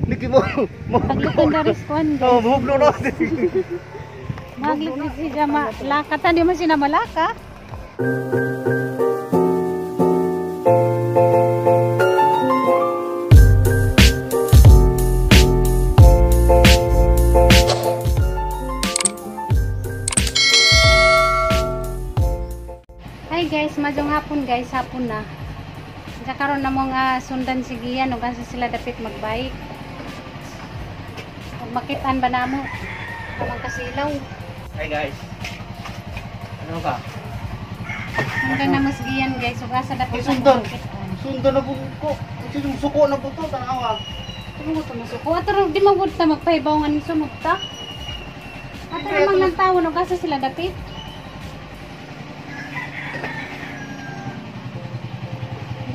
Liki mo. Paglitan na reskuan guys. Oh, mublo na. Maglipit siya malaka. Tadi man siya malaka. Hi guys, majong hapon guys, hapon na. Sa karon na mga sundan sigiyan ug asa sila dapat magbike. Ug makitaan ba namo? Kamang kasilaw. Hi guys. Ano ka? Sundan na masgiyan guys, ug asa dapat Sundan. makitaan. Sundan na ko. Kasi yung suko na po to, tanawa. Ano mo to masuko? Ato di mo gud ta magpahibaw nga ni sunod ta. Ato namang nang tawo ug asa sila dapat.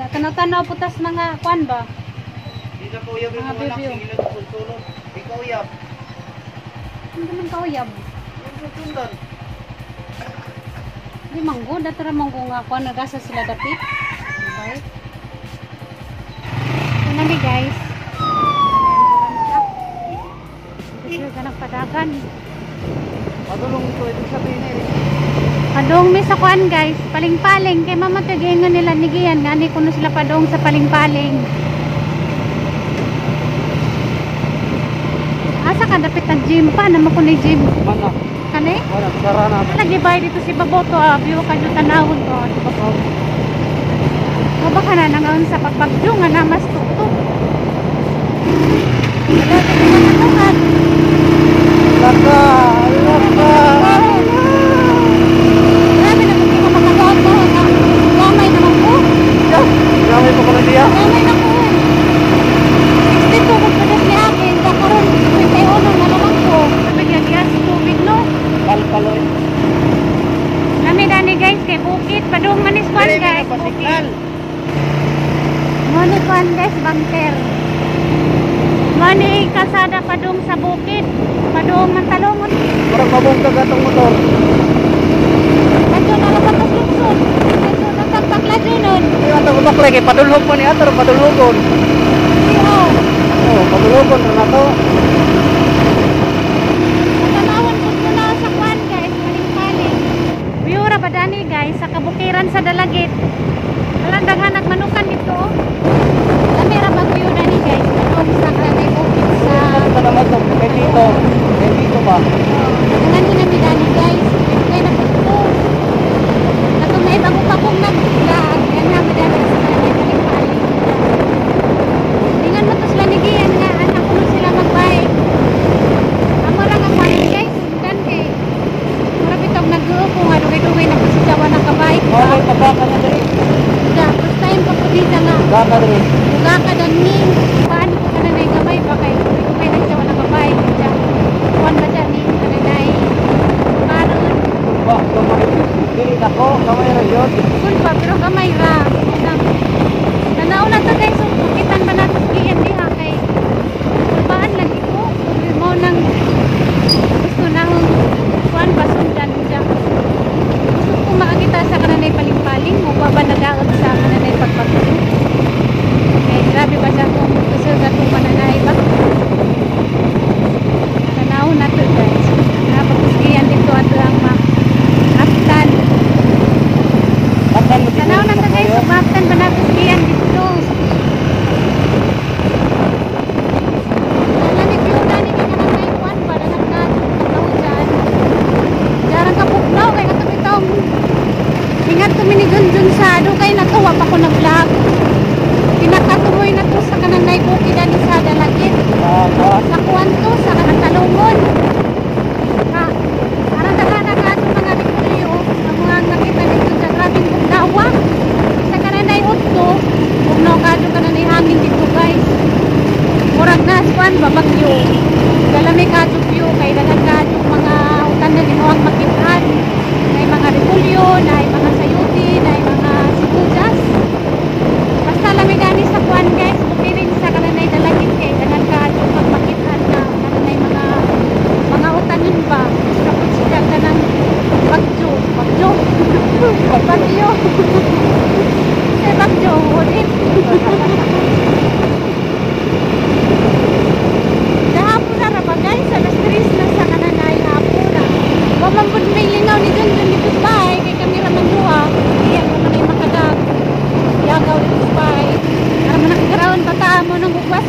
Tanaw-tanaw putas mga kwan ba? Di na po uyab yung mga anak, sige lang sunod. Ikaw uyab. Hindi naman ka uyab. Yung sundan. Di manggo, datara manggo nga kwan, nagasa sila dapit. Okay. Ito na ni guys. Ito ka ng padagan. Padulong ito, ibig sabihin eh. Padong mi sa kuan guys, paling-paling kay mama kagayon nila nigiyan ngani kuno sila padong sa paling-paling. Asa ka dapat nag-gym pa naman ko ni gym. Mana? Kani? Wala sarana. Lagi bay dito si Baboto view ka jud tanawon ko di ba ko. Mo ba kana nangaon sa pagbagyo nga namas tuktok. Laka. Ramai po kami diya. Ramay na ko. 60 po kung padas ni akin. Kakaroon, 21 na naman ko. Nabigyan niya sa tubig, no? Kalkaloy. Nami dani guys, kay bukit. Padung manis kwan guys. Bukit. Manis kwan guys, bangker. Mani kasada padung sa bukit. Padung mantalongon. Parang mabungkag atong motor. Kadyo na lang papaslukson. Kadyo na tagpakladyo nun. Hindi atong utoklay kay padulhog po ni ator, padulhogon. Iyo. Oh, padulhogon na to. Matanawan po na sa kwan guys, paling-paling. Biura ba dani guys, sa kabukiran sa Dalagit. Alang hanak manukan dito. Kamera ba view na ni guys, padung sa kanay bukit sa... Ito naman to, kay dito. Kay dito ba? Nani na mi dani guys, kay na po. Ato may bago pa kong nag-vlog, yan na mi dani sa kanay paling-paling. Tingnan mo to sila nigiyan nga, anak ko sila mag-bike. Amo lang ang mali guys, sundan kay. Marami itong nag-uupo nga, dugay-dugay na pasisawa ng kabike. Okay, pagkaka na dali. First time ko po dito nga. Pagkaka dali. Ugaka dan ni. Paano ko ka na na gamay ba kay? Dugay na siya ng kabike. Kuwan ba dyan ni? Kanay karon. Ba, gamay. Dili na ko, gamay ra yun. Kun pa, pero gamay ra. Tanaw na to guys, makitan ba natin kiyan diha kay babaan lang ito. Mo nang gusto nang kuwan ba sundan siya. Gusto ko makakita sa kananay paling-paling, mo ba nagaon sa kananay pagpagpag. Eh, grabe ba siya kung gusto sa itong pananay ba? Tanaw na to guys. Napagpuskiyan dito ato ang maaftan. Tanaw na to guys, maaftan ba napuskiyan dito? Nalamig yun, dani ka na may kuwan ba? Nanak na itong dyan. Jarang kapugnaw, kaya ito itong ingat kami ni Junjun sa kay natuwa pa ko nag-vlog. Pinakatumoy na to sa kanang naibuki dani sa Dalagit. Sa kuwan to, sa kanang talungon. Parang dahana ka itong mga rikuliyo. Ang mga nakita dito sa grabing bugnawa. Sa kanang naiot to, bugnaw ka doon kanang naihangin dito guys. Murag na, kuwan ba bagyo. Galami ka view kay dagan ka mga utan na linuwang makitaan. May mga repulyo, may mga sayuti, may mga sikujas. Basta lamigani sa kuwan guys, bukirin sa kananay Dalagit kay dagan ka magmakitaan na kananay mga utanin ba. Kapag siya ka ng bagyo. Bagyo. Eh bagyo, ulit.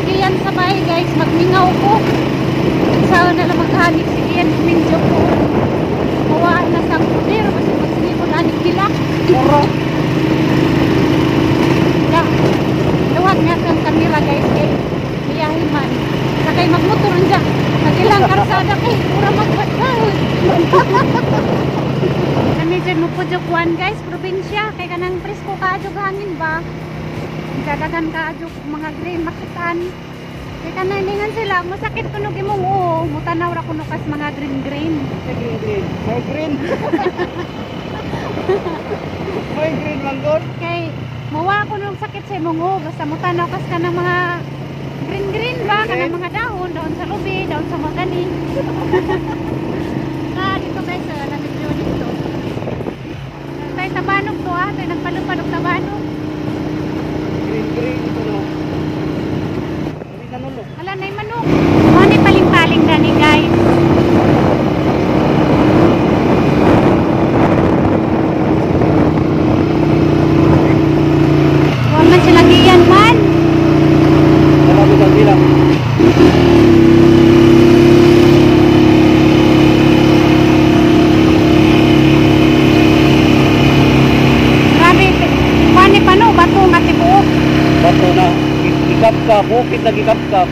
Gian sa bahay guys, magmingaw ko. Saan na lang maghanip si Gian, minjo ko. Mawaan na sa kudir, kasi magsige ko na nila. Moro. Ya, luwag nga ang kamera guys, kay biyahin man. Sakay magmotor dyan. Nagilang karsada kay, pura magpatahod. Kami dyan mo po Jokwan guys, probinsya. Kay kanang presko ka adyo hangin ba? Dadagan ka adyo mga green makitaan. Kay kanang ningan sila, masakit kunog imong oo. Mutanaw ra kuno kas mga green. Green. May green. May green manggod. Kay mawa ko nung sakit sa imong oo. Basta mutanaw kas ka ng mga green ba? Kanang mga dahon sa lubi, dahon sa magani. Dito guys, nag-video dito. Tayo tabanog to tayo nagpalog-palog tabanog. Green ito no. Green na nulo. Wala na yung manok. Ano yung paling-paling gani guys. Huwag man sila giyan man. Marami kang bilang. Bato na, gikap-kap, bukit na gikap-kap.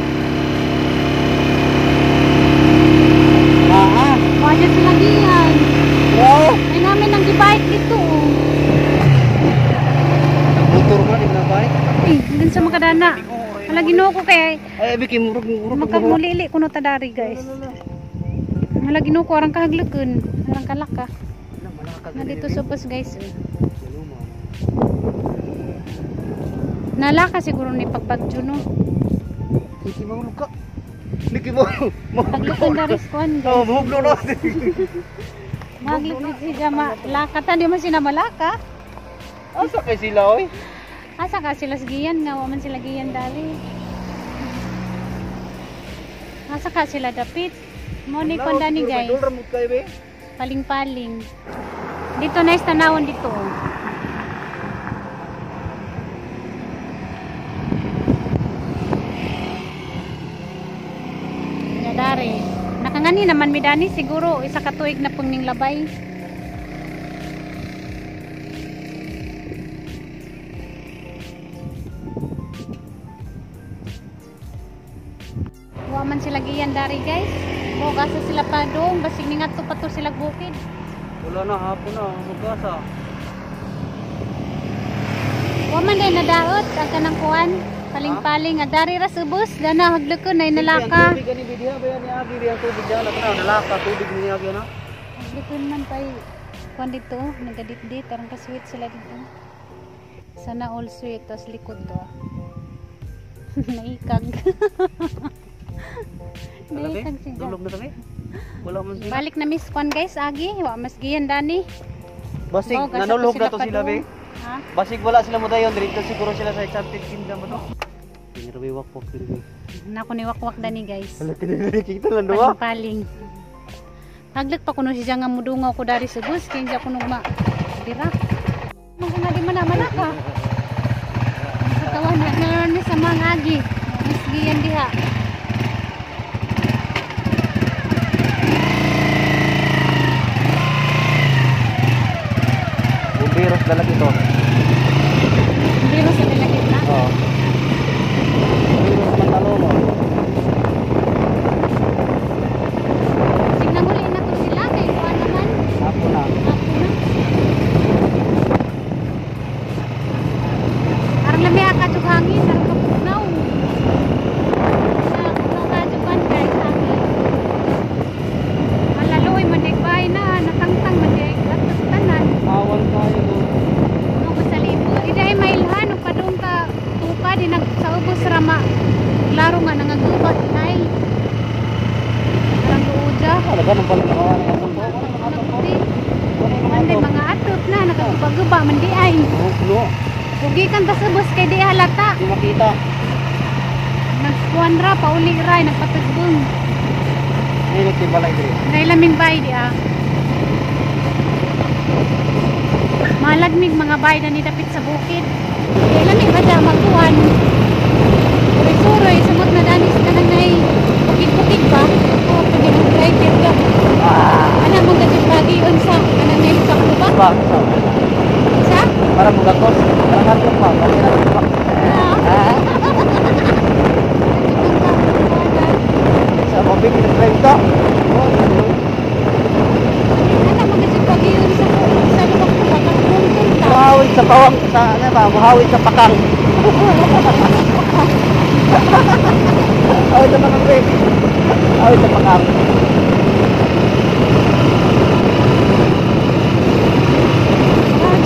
Wajan sila giyan. Wow! Ay namin ang gibait dito. Motor man, yung nabay. Din sa makadana. Wala ginoo ko kay Ay, bikin murag. magkamulili kuno tadari guys. Wala ginoo ko arang kahagleken, arang kalaka. Na dito subos guys. Nalaka siguro ni pagbagyo no. Hindi mahulog ka. Hindi mo. Paglukon dari skuan Oh, guys. mahulog na. Maglikid si Jama. Lakatan di man sila malaka. Asa kay sila oy? Asa ka sila giyan nga wa man sila giyan dari. Asa ka sila dapit. Mo ni kondani guys. Dol ramot kay be. Paling-paling. Dito na istanawon dito. Dari. Nakangani naman mi dani siguro isa ka tuig na pung ning labay. Wa man sila giyan dari guys. Boga sa sila pa dong basig ningadto pa to sila bukid. Wala na hapon na magasa. Wa man day nadaot ang kanang kuan. Paling-paling adari ra subos dana haglukon nay nalaka. Tubig ani bidiha ba yan ni agi diyan tubig diyan na nalaka tubig ni agi na. Haglukon man pay kuan dito nagadit-dit arang ka sweet sila dito. Sana all sweet tas likod to. Naikag. Naikag si Jack. Dulog na kami. Wala man sila. Balik na miss kuan guys agi wa mas giyan dani. Basig Oh, kasi nanulog na sila to sila pa be. doon. Ha? Basig wala sila mo dayon dito siguro sila sa Enchanted Kingdom mo to. Tinirawi wak diri. Nako ni wakwak dani guys. Wala tiniri kita lang duwa. Paling-paling. Haglit pa kuno siya nga mudungaw ko dari sa bus kinja kuno ma dira. Mga nga di man ka. Sa tawanan na ni sa mga agi. Mas giyan diha. Bumberos dalag ito. Biro sa nilagit na. Oo. Bumberos man talo mo. Sig nanguli na to sila kay kuan naman. Ako na. Ako na. Arang lami ka jug hangin, arang kapugnaw. Sa kuno ka jug kan guys hangin. Malaloy man day bay na natangtang man day atas tanan. Awan tayo do. Ano ko sa libo. Ida ay mailhan ug padung ka tupa di nag sa ubos rama. Klaro nga nangagubat ay. Arang duuda. Wala ka nang balik awan ang ato. Nagdi. Ande mga atop na nakaguba man di ay. Oh, kuno. Ugi kan ta sa bus kay di halata. Di makita. Nagkuan ra pauli ra nagpatagbong. Ay nagtibalay diri. Nailaming bay di ah. Malagmig mga bay na nidapit sa bukid. Kailamig ba siya magkuhan? Suroy-suroy, samot na danis ka na na'y bukid-bukid ba? Oo, pwede ng driver ka. Ano mong gadyo pag-iyon sa kanang na'y sakto ba? Ba? Sa? Para mo gakos. Para nga pa. Kasi na ba? Sa mobil drive ka. Ano mong gadyo pag-iyon sa lubak ko ba? Kung ka. Buhawid sa pawang. Sa ano ba? Buhawid sa pakang. Buhawid sa pakang. Buhawid sa pakang.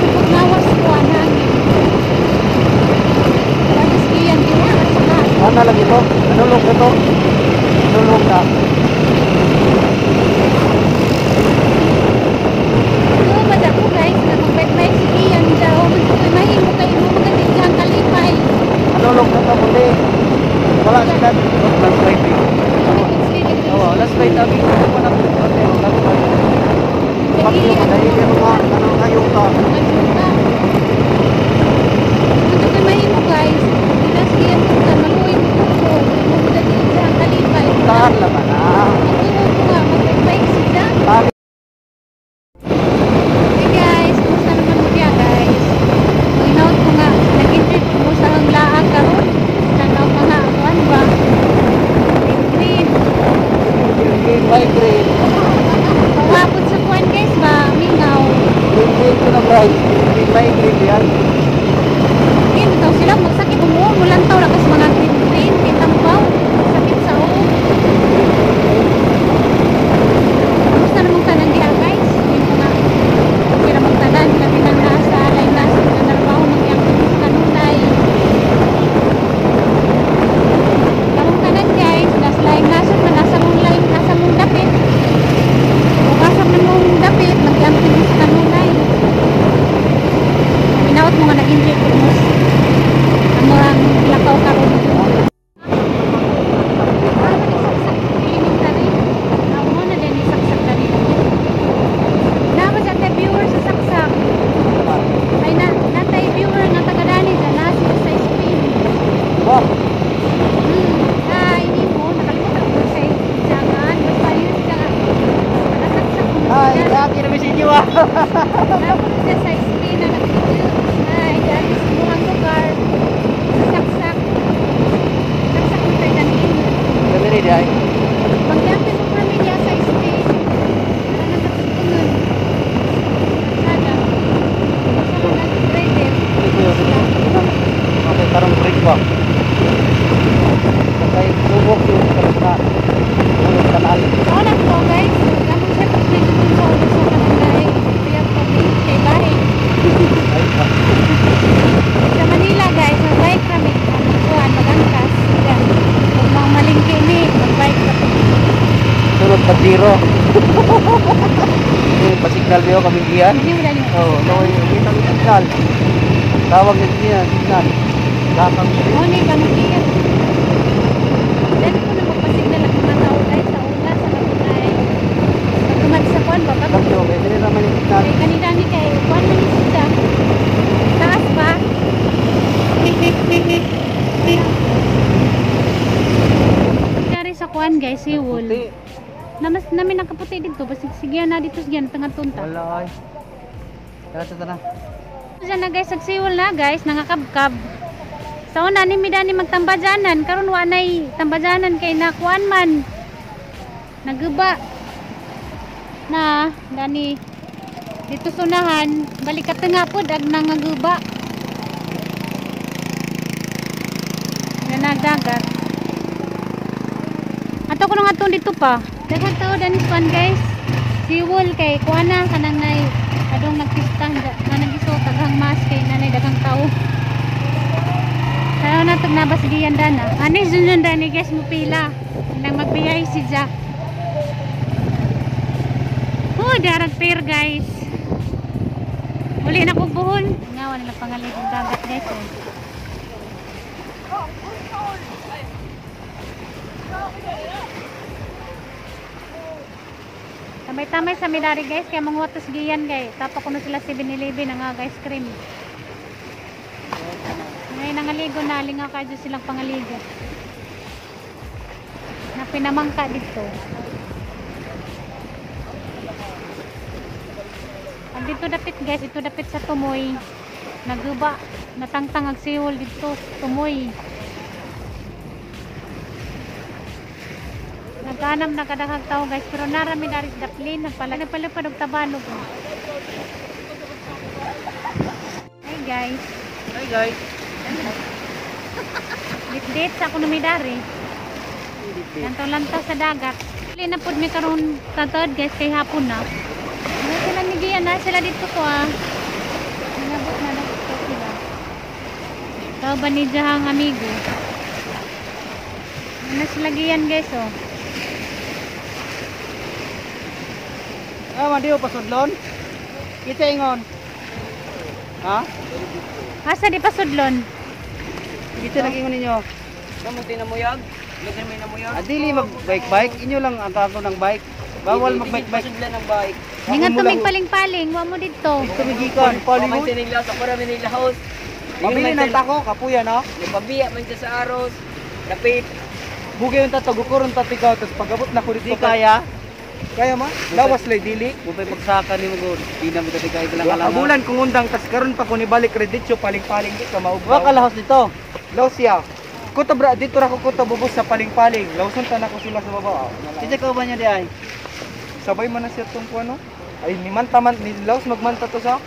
Kapag nawas ko, anangin. Tapos iyan, kaya sa Ano lang ito? Anulog ito? Anulog ka. Oo, bada ko guys, na magbait-bait si Ian daw. Mahimo kayo mo magalit kang kalipay. Anulog na ito kundi. Wala sila. Last ride eh. Oo, last ride namin. Wala ko. Okay, last ride. Bakit mo dahil yung mga ano ngayong ka. Ito kay mahimo guys. Ila si Ian kung ka maluin ko ko. Mo magalit kang kalipay. Tahan lang na. Ang ko nga, magbait-bait sila. Tahan. Hey guys, kumusta naman mo niya guys? Mag-note ko nga, nag-intip mo sa hanglaan karon. Tanaw ka nga, ano ba? Green. Green by green. Pawapot sa kuwan guys ba? Mingaw. Green ko na bright. Green by green yan. Green daw sila, magsakit mo. Mulang tao lang kasi mga green. Pitambaw. Sakit sa ulo. Kumusta naman ka nandiya guys? Hindi ko nga. Okay naman tanan. Kami nang nasa line nasa na trabaho. Mag-activist kanunay. Karong tanan guys. Nasa line nasa na nasa mong line. Nasa mong dapit. Kung nasa mong dapit. Mag-activist kanunay. Minaot mo nga nag-inject ko mo. Ang mga lakaw karon. Wow. Ay, lagi na message niyo ah. Ganda rin ay. Okay, parang break ba? Okay, subok yung karuna. Ulog kanal. Ay, Sa Manila guys, mag-bike kami. Magkuhan, magangkas. Yan. Huwag mga malingki ni, mag-bike kami. sunod pa zero. Pasignal niyo kami diyan. Hindi mo dali. Oh, no, yung signal. Tawag niya signal. Lakang Oo, ni kang kiyat. Dali ko na magpasignal ang mga tao guys sa una, sa labunay. Pagkumad sa kuhan ba? Pag Bakyo, okay, hindi naman yung signal. kay kanina ni kay kuhan man yung sida. Taas ba? Kari sa kuhan guys, siwol. Puti. Namin nakaputi dito. Basta sigyan na dito sigyan, tengah tunta. Wala ay. Kaya sa tanah. Diyan na guys, nagsiwol na guys, nangakabkab. Sa una ni midani magtambajanan, karon wa nay tambajanan kay nakuan man. Naguba na dani dito sunahan, balik ka tengah pod ag nangaguba. Yan nagdagat. Ato ko nang aton dito pa. Daghang tao dani swan guys. Siwol kay kuana kanang nay adong nagpista na nagiso taghang mas kay nanay daghang tao. Kaya na itong nabas diyan dana. Anis dun dani guys mo pila. Nang magbiyay si Jack. Oh, darag pair guys. Uli na kong buhon. Ngawa nila pangalit ng dagat guys. Eh. Tamay-tamay sa midari guys. Kaya mga watos giyan guys. Tapak ko na sila 7-Eleven ng ice cream. May nangaligo na, lingaw ka dyan silang pangaligo. Na pinamangka dito. At dito dapit guys, ito dapit sa Tumoy. Naguba, natangtang agsiwol dito, Tumoy. Nagkanam na kadakag tao guys, pero narami na rin daplin, nagpalipad og tabanog. Hi guys. Hi guys. Dit-dit sa ako numidari. Lantaw-lantaw sa dagat. Dili na pud mi karon tatod guys kay hapon na. Ano sila ni Gian na sila dito ko ah. Nabot na dito sila. Tao ba ni Jahang amigo? Ano sila Gian guys oh. Ah, mandi o pasudlon? Kita ingon. Ha? Asa di pa sudlon? Kita nag-ingon ninyo. Kamu tinamuyag? Lagyan mo yung namuyag? Adili mag-bike-bike, inyo lang ang tago ng bike. Bawal mag-bike-bike. Pasudlan ng bike. Ningan tumig paling-paling, wa mo dito. Tumigikan, Kamay Hollywood. siniglas, ako na minilahos. Mabili ng tako, kapuya no? Nagpabiya man siya sa aros. Napit. Bugay yung tato, gukurong tatigaw, tapos pagabot na ko dito. Di kaya? Kaya ma? Lawas lay dili. Bupay pagsaka ni mo gud. Di na mo dati kay lang alam. Abulan kung undang, tas karon pa ko ni balik kreditsyo, paling-paling di ka Wa maugbaw. ka lahos dito. Lawas siya. Kuto bra, dito ra ko kuto bubos sa paling-paling. Lawson ta na ko sila sa baba. Kinsa ka ba niya di ay? Sabay man na siya tong kuano. Ay ni manta man ni Laos magmanta to sa